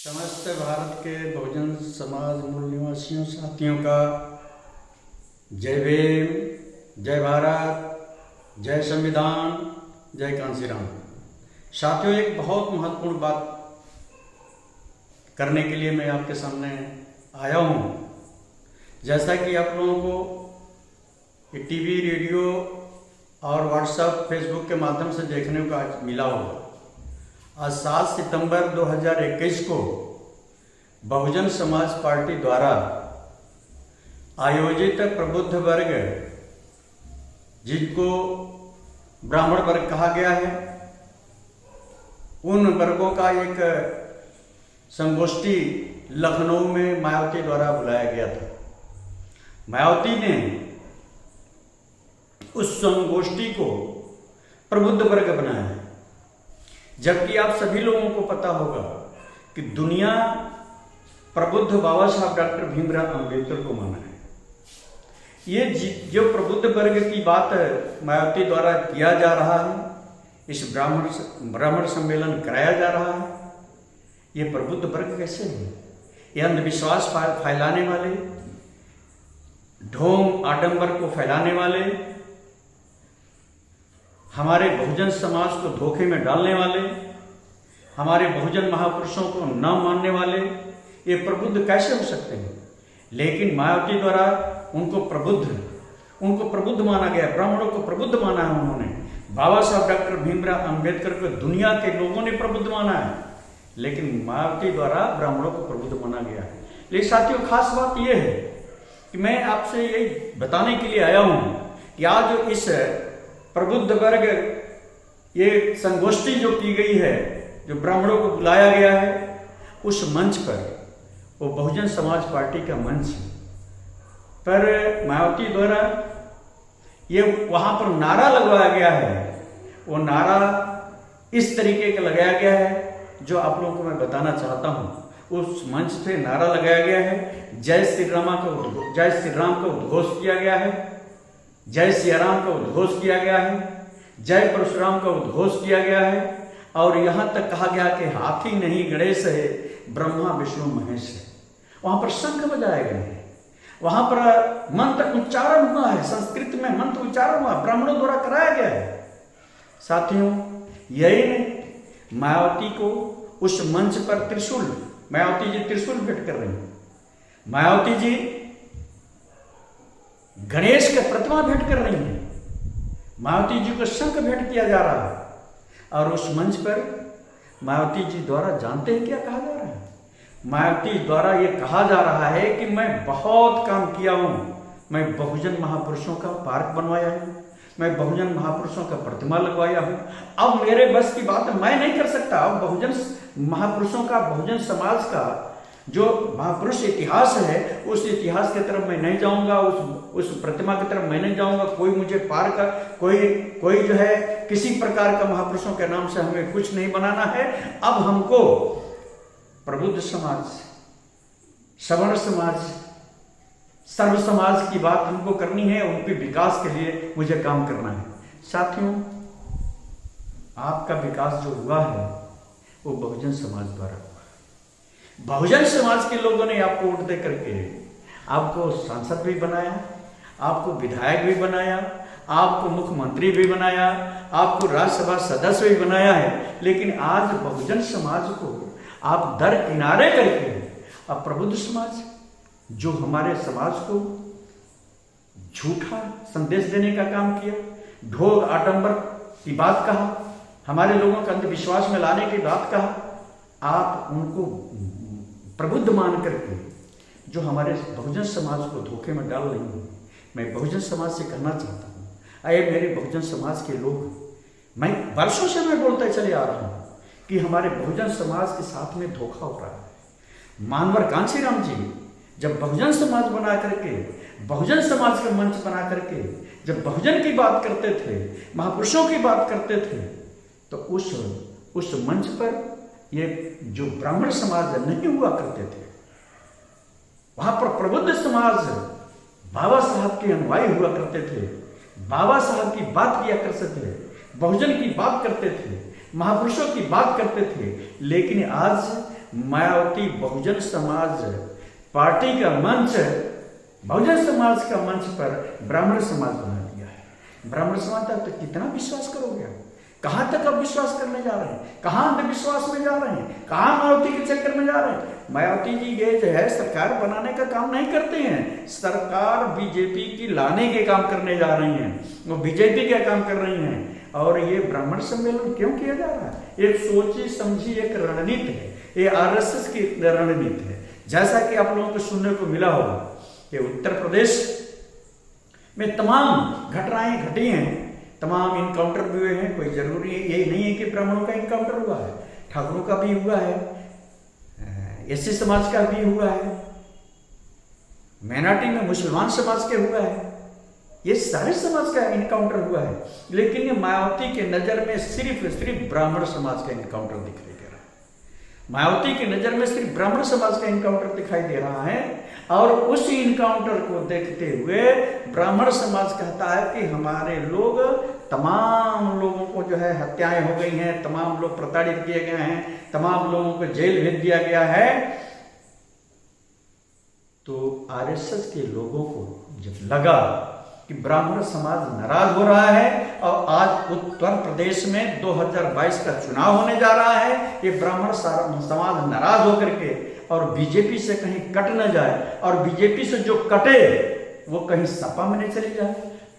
समस्त भारत के बहुजन समाज मूल निवासियों साथियों का जय भीम, जय भारत, जय संविधान, जय कांशीराम। साथियों, एक बहुत महत्वपूर्ण बात करने के लिए मैं आपके सामने आया हूँ। जैसा कि आप लोगों को टीवी, रेडियो और व्हाट्सएप, फेसबुक के माध्यम से देखने को आज मिला होगा। आज 7 सितंबर 2021 को बहुजन समाज पार्टी द्वारा आयोजित प्रबुद्ध वर्ग, जिनको ब्राह्मण वर्ग कहा गया है, उन वर्गों का एक संगोष्ठी लखनऊ में मायावती द्वारा बुलाया गया था। मायावती ने उस संगोष्ठी को प्रबुद्ध वर्ग बनाया है, जबकि आप सभी लोगों को पता होगा कि दुनिया प्रबुद्ध बाबा साहब डॉक्टर भीमराव अंबेडकर को माना है। ये जो प्रबुद्ध वर्ग की बात मायावती द्वारा किया जा रहा है, इस ब्राह्मण सम्मेलन कराया जा रहा है, ये प्रबुद्ध वर्ग कैसे है? ये अंधविश्वास फैलाने वाले, ढोंग आडंबर को फैलाने वाले, हमारे बहुजन समाज को धोखे में डालने वाले, हमारे बहुजन महापुरुषों को न मानने वाले, ये प्रबुद्ध कैसे हो सकते हैं? लेकिन मायावती द्वारा उनको प्रबुद्ध माना गया, ब्राह्मणों को प्रबुद्ध माना है उन्होंने। बाबा साहब डॉक्टर भीमराव अंबेडकर को दुनिया के लोगों ने प्रबुद्ध माना है, लेकिन मायावती द्वारा ब्राह्मणों को प्रबुद्ध माना गया है। लेकिन साथियों, खास बात यह है कि मैं आपसे यही बताने के लिए आया हूं कि आज जो इस प्रबुद्ध वर्ग, ये संगोष्ठी जो की गई है, जो ब्राह्मणों को बुलाया गया है, उस मंच पर, वो बहुजन समाज पार्टी का मंच पर मायावती द्वारा ये वहां पर नारा लगवाया गया है। वो नारा इस तरीके का लगाया गया है जो आप लोगों को मैं बताना चाहता हूं। उस मंच पे नारा लगाया गया है, जय श्री राम का उद्घोष किया गया है, जय सियाराम का उद्घोष किया गया है, जय परशुराम का उद्घोष किया गया है, और यहां तक कहा गया कि हाथी नहीं गणेश है, ब्रह्मा विष्णु महेश है। वहां पर शंख बजाए गए हैं, वहां पर मंत्र उच्चारण हुआ है, संस्कृत में मंत्र उच्चारण हुआ, ब्राह्मणों द्वारा कराया गया है। साथियों, यही ने मायावती को उस मंच पर त्रिशूल, मायावती जी त्रिशूल भेंट कर रही हैं, मायावती जी गणेश का प्रतिमा भेंट कर रही है, मायावती जी को शंख भेंट किया जा रहा है। और उस मंच पर मायावती जी द्वारा जानते हैं क्या कहा जा रहा है? मायावती द्वारा ये कहा जा रहा है कि मैं बहुत काम किया हूं, मैं बहुजन महापुरुषों का पार्क बनवाया हूं, मैं बहुजन महापुरुषों का प्रतिमा लगवाया हूं। अब मेरे बस की बात मैं नहीं कर सकता। अब बहुजन महापुरुषों का, बहुजन समाज का जो महापुरुष इतिहास है, उस इतिहास की तरफ मैं नहीं जाऊंगा, उस प्रतिमा की तरफ मैं नहीं जाऊंगा। कोई मुझे पार का कोई जो है किसी प्रकार का महापुरुषों के नाम से हमें कुछ नहीं बनाना है। अब हमको प्रबुद्ध समाज, सवर्ण समाज, सर्व समाज की बात हमको करनी है, उनके विकास के लिए मुझे काम करना है। साथियों, आपका विकास जो हुआ है वो बहुजन समाज द्वारा, बहुजन समाज के लोगों ने आपको वोट दे करके आपको सांसद भी बनाया, आपको विधायक भी बनाया, आपको मुख्यमंत्री भी बनाया, आपको राज्यसभा सदस्य भी बनाया है। लेकिन आज बहुजन समाज को आप दरकिनारे करके अब प्रबुद्ध समाज, जो हमारे समाज को झूठा संदेश देने का काम किया, ढोंग आडंबर की बात कहा, हमारे लोगों को अंधविश्वास में लाने की बात कहा, आप उनको प्रबुद्ध मान करके जो हमारे बहुजन समाज को धोखे में डाल रही हैं, मैं बहुजन समाज से कहना चाहता हूँ, अरे मेरे बहुजन समाज के लोग, मैं वर्षों से मैं बोलते चले आ रहा हूँ कि हमारे बहुजन समाज के साथ में धोखा हो रहा है। मानवर कांशीराम जी जब बहुजन समाज बना करके, बहुजन समाज का मंच बना करके जब बहुजन की बात करते थे, महापुरुषों की बात करते थे, तो उस मंच पर ये जो ब्राह्मण समाज नहीं हुआ करते थे, वहां पर प्रबुद्ध समाज बाबा साहब के अनुयायी हुआ करते थे, बाबा साहब की बात किया करते थे, बहुजन की बात करते थे, महापुरुषों की बात करते थे। लेकिन आज मायावती बहुजन समाज पार्टी का मंच, बहुजन समाज का मंच पर ब्राह्मण समाज बना दिया है। ब्राह्मण समाज तक कितना विश्वास करोगे आप? कहां तक अब विश्वास करने जा रहे हैं? कहां अंधविश्वास में जा रहे हैं? कहां मायावती के चक्कर में जा रहे हैं? मायावती जी ये जो है सरकार बनाने का काम नहीं करते हैं, सरकार बीजेपी की लाने के काम करने जा रही हैं, वो बीजेपी का काम कर रही हैं। और ये ब्राह्मण सम्मेलन क्यों किया जा रहा है? एक सोची समझी एक रणनीति है, ये आरएसएस की रणनीति है। जैसा कि आप लोगों को सुनने को मिला होगा कि उत्तर प्रदेश में तमाम घटनाएं घटी हैं, तमाम इनकाउंटर भी हुए हैं। कोई जरूरी ये नहीं है कि ब्राह्मणों का इनकाउंटर हुआ है, ठाकुरों का भी हुआ है, एससी समाज का भी हुआ है, मैनाटी में मुसलमान समाज के हुआ है, ये सारे समाज का इनकाउंटर हुआ है। लेकिन ये मायावती के नजर में सिर्फ ब्राह्मण समाज का इनकाउंटर दिखाई दे रहा है। मायावती की नजर में सिर्फ ब्राह्मण समाज का इनकाउंटर दिखाई दे रहा है। और उस इनकाउंटर को देखते हुए ब्राह्मण समाज कहता है कि हमारे लोग, तमाम लोगों को जो है हत्याएं हो गई हैं, तमाम लोग प्रताड़ित किए गए हैं, तमाम लोगों को जेल भेज दिया गया है। तो आरएसएस के लोगों को जब लगा कि ब्राह्मण समाज नाराज हो रहा है और आज उत्तर प्रदेश में 2022 का चुनाव होने जा रहा है, ये ब्राह्मण समाज नाराज होकर के और बीजेपी से कहीं कट न जाए, और बीजेपी से जो कटे वो कहीं सपा में न चली जाए,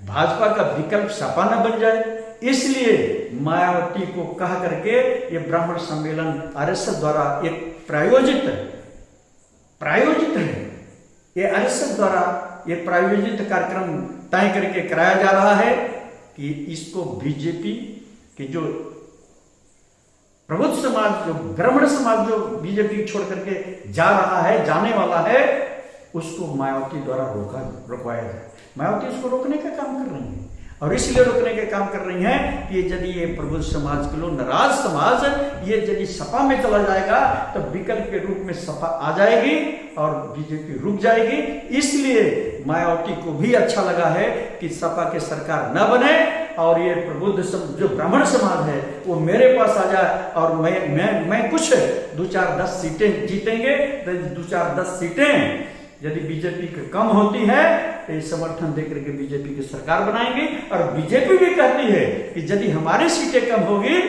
भाजपा का विकल्प सपा न बन जाए, इसलिए मायावती को कह करके ये ब्राह्मण सम्मेलन आरएसएस द्वारा एक प्रायोजित है। ये आरएसएस द्वारा ये प्रायोजित कार्यक्रम तय करके कराया जा रहा है कि इसको बीजेपी की जो प्रबुद्ध समाज, जो ब्राह्मण समाज जो बीजेपी छोड़ करके जा रहा है, जाने वाला है, उसको मायावती द्वारा रोकवाया जाए। मायावती उसको रोकने का काम कर रही है, और इसलिए रोकने का काम कर रही है कि यदि ये प्रबुद्ध समाज के लोग, नाराज समाज ये यदि सपा में चला जाएगा तो विकल्प के रूप में सपा आ जाएगी और बीजेपी रुक जाएगी। इसलिए मायावती को भी अच्छा लगा है कि सपा की सरकार न बने और ये प्रबुद्ध जो ब्राह्मण समाज है वो मेरे पास आ जाए, और मैं कुछ 2-4-10 सीटें जीतेंगे। 2-4-10 सीटें यदि बीजेपी की कम होती है तो ये समर्थन देकर के बीजेपी की सरकार बनाएंगे। और बीजेपी भी कहती है कि यदि हमारी सीटें कम होगी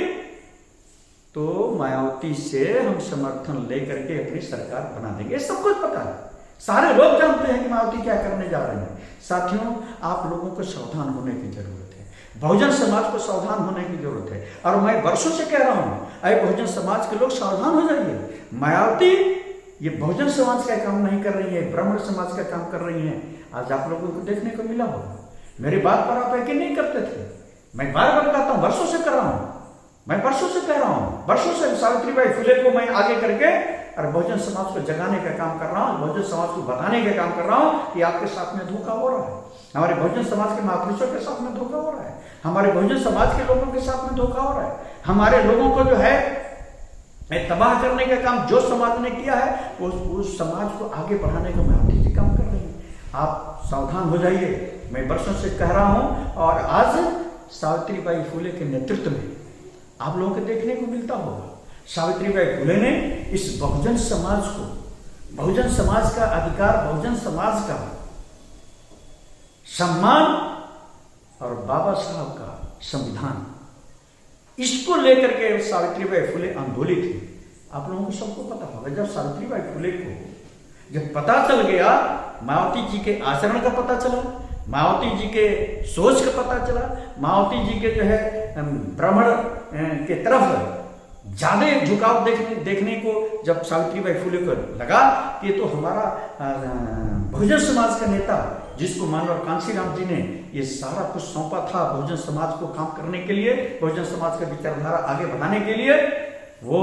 तो मायावती से हम समर्थन लेकर के अपनी सरकार बना देंगे। सब कुछ पता है, सारे लोग जानते हैं कि मायावती क्या करने जा रहे हैं। साथियों, आप लोगों को सावधान होने की जरूरत है, बहुजन समाज को सावधान होने की जरूरत है। और मैं वर्षों से कह रहा हूं, अरे बहुजन समाज के लोग सावधान हो जाइए। मायावती ये बहुजन समाज का काम नहीं कर रही है, ब्राह्मण समाज का काम कर रही है। आज आप लोगों को देखने को मिला होगा, मेरी बात पर आप यकीन नहीं करते थे, मैं बार बार कहता हूं, वर्षों से कर रहा हूं, मैं वर्षों से कह रहा हूं, वर्षों से सावित्रीबाई फुले को मैं आगे करके और बहुजन समाज को जगाने का काम कर रहा हूं, बहुजन समाज को बताने का काम कर रहा हूं कि आपके साथ में धोखा हो रहा है, हमारे बहुजन समाज के महापुरुषों के साथ में धोखा हो रहा है, हमारे बहुजन समाज के लोगों के साथ में धोखा हो रहा है, हमारे लोगों को जो है तबाह करने का काम जो समाज ने किया है उस समाज को आगे बढ़ाने का मायावती जी काम कर रही है। आप सावधान हो जाइए, मैं वर्षों से कह रहा हूं। और आज सावित्रीबाई फुले के नेतृत्व में आप लोगों को देखने को मिलता होगा, सावित्रीबाई फुले ने इस बहुजन समाज को, बहुजन समाज का अधिकार, बहुजन समाज का सम्मान और बाबा साहब का संविधान, इसको लेकर के सावित्रीबाई फुले आंदोलित थी। आप लोगों को सबको पता होगा, जब सावित्रीबाई फुले को जब पता चल गया, मायावती जी के आचरण का पता चला, मायावती जी के सोच का पता चला, मायावती जी के जो है ब्राह्मण के तरफ ज्यादा झुकाव देखने को जब सावित्रीबाई फुले को लगा कि तो हमारा बहुजन समाज का नेता, जिसको मानवर कांशीराम जी ने ये सारा कुछ सौंपा था बहुजन समाज को काम करने के लिए, बहुजन समाज का विचारधारा आगे बढ़ाने के लिए, वो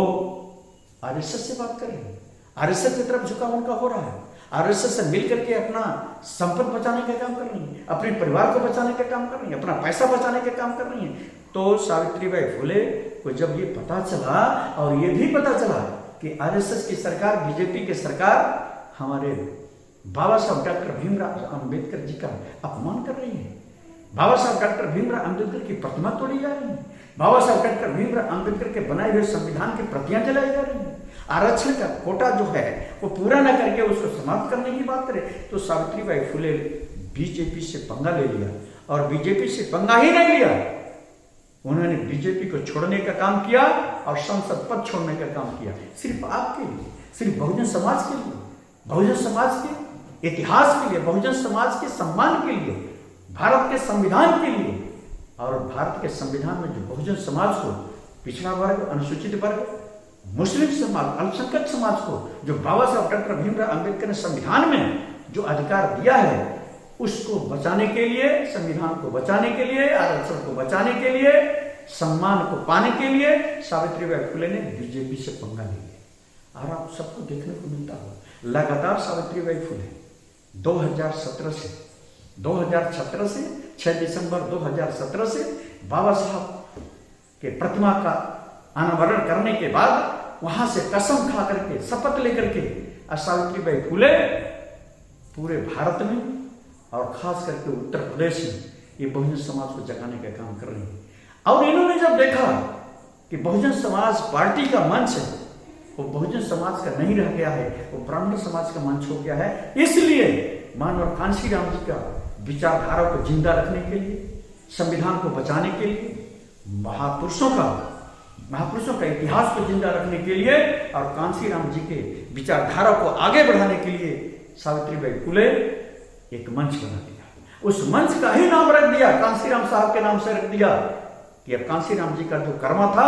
आरएसएस से बात कर रहे हैं, आरएसएस की तरफ झुकाव उनका हो रहा है, आरएसएस से मिलकर के अपना संपत्ति बचाने का काम कर रही है, अपने परिवार को बचाने का काम कर रही है, अपना पैसा बचाने का काम कर रही है। तो सावित्रीबाई फुले को जब ये पता चला और ये भी पता चला कि आरएसएस की सरकार, बीजेपी की सरकार हमारे बाबा साहब डॉक्टर भीमराव अंबेडकर जी का अपमान कर रही है, बाबा साहब डॉक्टर भीमराव अंबेडकर की प्रतिमा तोड़ी जा रही है, बाबा साहब डॉक्टर भीमराव अंबेडकर के बनाए हुए संविधान की प्रतियां जलाई जा रही हैं, आरक्षण का कोटा जो है वो पूरा न करके उसको समाप्त करने की बात करे, तो सावित्रीबाई फुले बीजेपी से पंगा ले लिया, और बीजेपी से पंगा ही नहीं लिया, उन्होंने बीजेपी को छोड़ने का काम किया और संसद पद छोड़ने का काम किया, सिर्फ आपके लिए, सिर्फ बहुजन समाज के लिए, बहुजन समाज के इतिहास के लिए, बहुजन समाज के सम्मान के लिए, भारत के संविधान के लिए। और भारत के संविधान में जो बहुजन समाज को, पिछड़ा वर्ग, अनुसूचित वर्ग, मुस्लिम समाज, अल्पसंख्यक समाज को जो बाबा साहब डॉक्टर भीमराव अंबेडकर ने संविधान में जो अधिकार दिया है, उसको बचाने के लिए, संविधान को बचाने के लिए, आरक्षण को बचाने के लिए, सम्मान को पाने के लिए सावित्रीबाई फुले ने बीजेपी से पंगा ले लिया। और आप सबको देखने को मिलता हो लगातार सावित्रीबाई फुले 2017 से 6 दिसंबर 2017 से बाबा साहब के प्रतिमा का अनावरण करने के बाद वहां से कसम खा करके, शपथ लेकर के सावित्रीबाई फुले पूरे भारत में और खास करके उत्तर प्रदेश में ये बहुजन समाज को जगाने का काम कर रही है। और इन्होंने जब देखा कि बहुजन समाज पार्टी का मंच है वो बहुजन समाज का नहीं रह गया है, वो ब्राह्मण समाज का मंच हो गया है, इसलिए मानव कांशीराम जी का विचारधारा को जिंदा रखने के लिए, संविधान को बचाने के लिए, महापुरुषों का इतिहास को जिंदा रखने के लिए और कांशीराम जी के विचारधारा को आगे बढ़ाने के लिए सावित्रीबाई फुले एक मंच बना दिया। उस मंच का ही नाम रख दिया, कांशीराम साहब के नाम से रख दिया कि अब कांशीराम जी का जो कर्मा था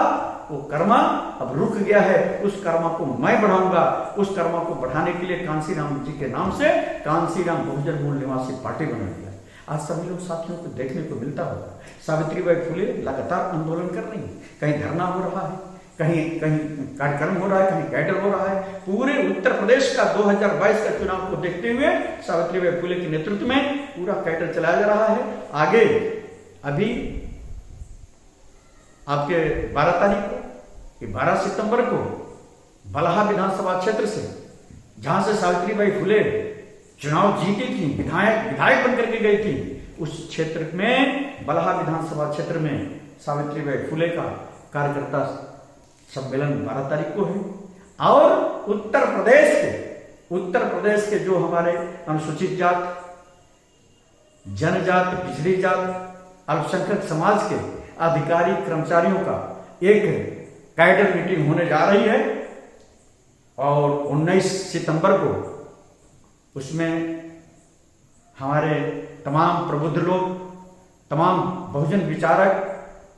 वो कर्मा अब रुक गया है, उस कर्मा को मैं बढ़ाऊंगा। उस कर्मा को बढ़ाने के लिए कांशीराम जी के नाम से कांशीराम बहुजन मूल निवासी पार्टी बना दिया। आज सभी लोग साथियों को देखने को मिलता होगा, सावित्रीबाई फुले लगातार आंदोलन कर रही है, कहीं धरना हो रहा है, कहीं कार्यक्रम हो रहा है, कहीं कैडर हो रहा है। पूरे उत्तर प्रदेश का 2022 का चुनाव को देखते हुए सावित्रीबाई फुले के नेतृत्व में पूरा कैडर चलाया जा रहा है। आगे अभी आपके 12 तारीख को, 12 सितंबर को बलहा विधानसभा क्षेत्र से, जहां से सावित्रीबाई फुले चुनाव जीती थी, विधायक बनकर के गई थी, उस क्षेत्र में बलहा विधानसभा क्षेत्र में सावित्रीबाई फुले का कार्यकर्ता सम्मेलन 12 तारीख को है। और उत्तर प्रदेश के जो हमारे अनुसूचित जात, जनजात, पिछड़ी जात, अल्पसंख्यक समाज के अधिकारी कर्मचारियों का एक कैडर मीटिंग होने जा रही है और 19 सितंबर को उसमें हमारे तमाम प्रबुद्ध लोग, तमाम बहुजन विचारक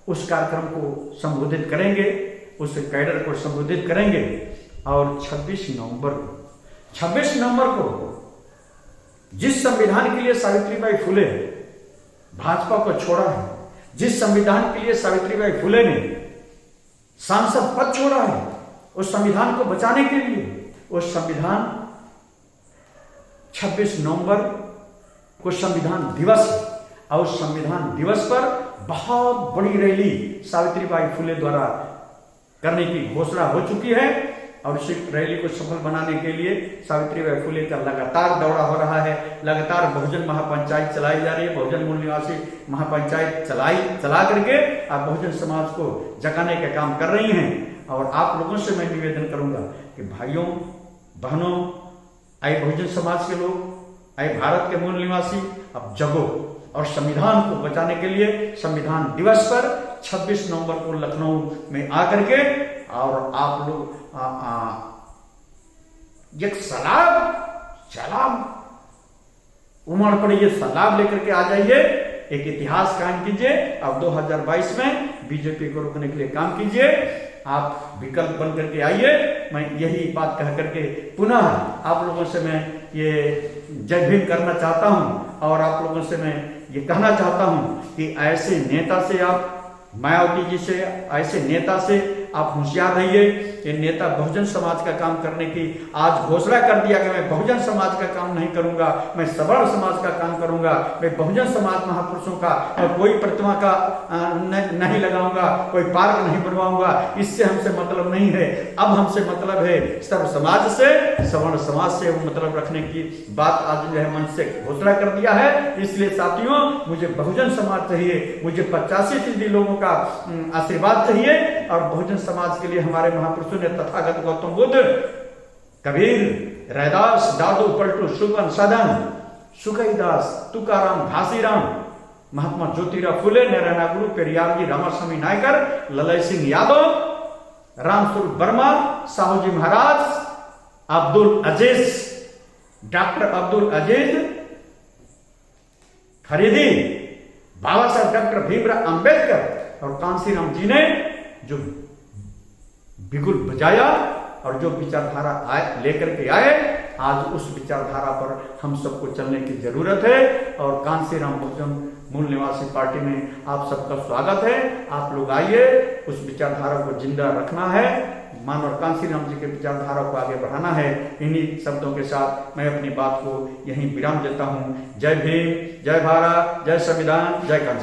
उस कार्यक्रम को संबोधित करेंगे, उस कैडर को संबोधित करेंगे। और 26 नवंबर को जिस संविधान के लिए सावित्रीबाई फुले भाजपा को छोड़ा है, जिस संविधान के लिए सावित्रीबाई फुले ने सांसद पद छोड़ा है, उस संविधान को बचाने के लिए, उस संविधान 26 नवंबर को संविधान दिवस है और उस संविधान दिवस पर बहुत बड़ी रैली सावित्रीबाई फुले द्वारा करने की घोषणा हो चुकी है। और इस रैली को सफल बनाने के लिए सावित्रीबाई फुले का लगातार दौरा हो रहा है, लगातार बहुजन महापंचायत चलाई जा रही है, बहुजन मूल निवासी महापंचायत चला करके आप बहुजन समाज को जगाने का काम कर रही हैं। और आप लोगों से मैं निवेदन करूंगा कि भाइयों बहनों, आए बहुजन समाज के लोग, आए भारत के मूल निवासी, अब जगो और संविधान को बचाने के लिए संविधान दिवस पर 26 नवंबर को लखनऊ में आकर के और आप लोग एक सलाम उमड़ पड़िए, सलाम लेकर के आ जाइए, एक इतिहास कायम कीजिए। अब 2022 में बीजेपी को रोकने के लिए काम कीजिए, आप विकल्प बन करके आइए। मैं यही बात कह करके पुनः आप लोगों से मैं ये जय भीम करना चाहता हूं और आप लोगों से मैं ये कहना चाहता हूं कि ऐसे नेता से, आप मायावती जी से, ऐसे नेता से आप होशियार रहिए। ये नेता बहुजन समाज का काम करने की आज घोषणा कर दिया कि मैं बहुजन समाज का काम नहीं करूंगा, मैं सवर्ण समाज का काम करूंगा, मैं बहुजन समाज महापुरुषों का और कोई प्रतिमा का नहीं लगाऊंगा, कोई पार्क नहीं बनवाऊंगा, इससे हमसे मतलब नहीं है। अब हमसे मतलब है सर्व समाज से, सवर्ण समाज से वो मतलब रखने की बात आज जो है मंच से घोषणा कर दिया है। इसलिए साथियों, मुझे बहुजन समाज चाहिए, मुझे 85% लोगों का आशीर्वाद चाहिए और बहुजन समाज के लिए हमारे महापुरुषों ने तथागत गौतम बुद्ध, कबीर, रैदास, दादू, पलटू, सुगन, सदन, सुखईदास, तुकाराम, घासीराम, महात्मा ज्योतिराव फुले, नारायण गुरु, पेरियार जी, रामास्वामी नायकर, ललय सिंह यादव, रामस्वरूप वर्मा, साहूजी महाराज, अब्दुल अजीज, डॉक्टर अब्दुल अजीज फरीदी, बाबा साहब डॉक्टर भीमराव अंबेडकर और कांसीराम जी ने जो बिगुल बजाया और जो विचारधारा लेकर के आए, आज उस विचारधारा पर हम सबको चलने की जरूरत है। और कांसीराम बहुजन मूल निवासी पार्टी में आप सबका स्वागत है। आप लोग आइए, उस विचारधारा को जिंदा रखना है, मानव कांसीराम जी के विचारधारा को आगे बढ़ाना है। इन्हीं शब्दों के साथ मैं अपनी बात को यहीं विराम देता हूं। जय भीम, जय भारत, जय संविधान, जय कांसी।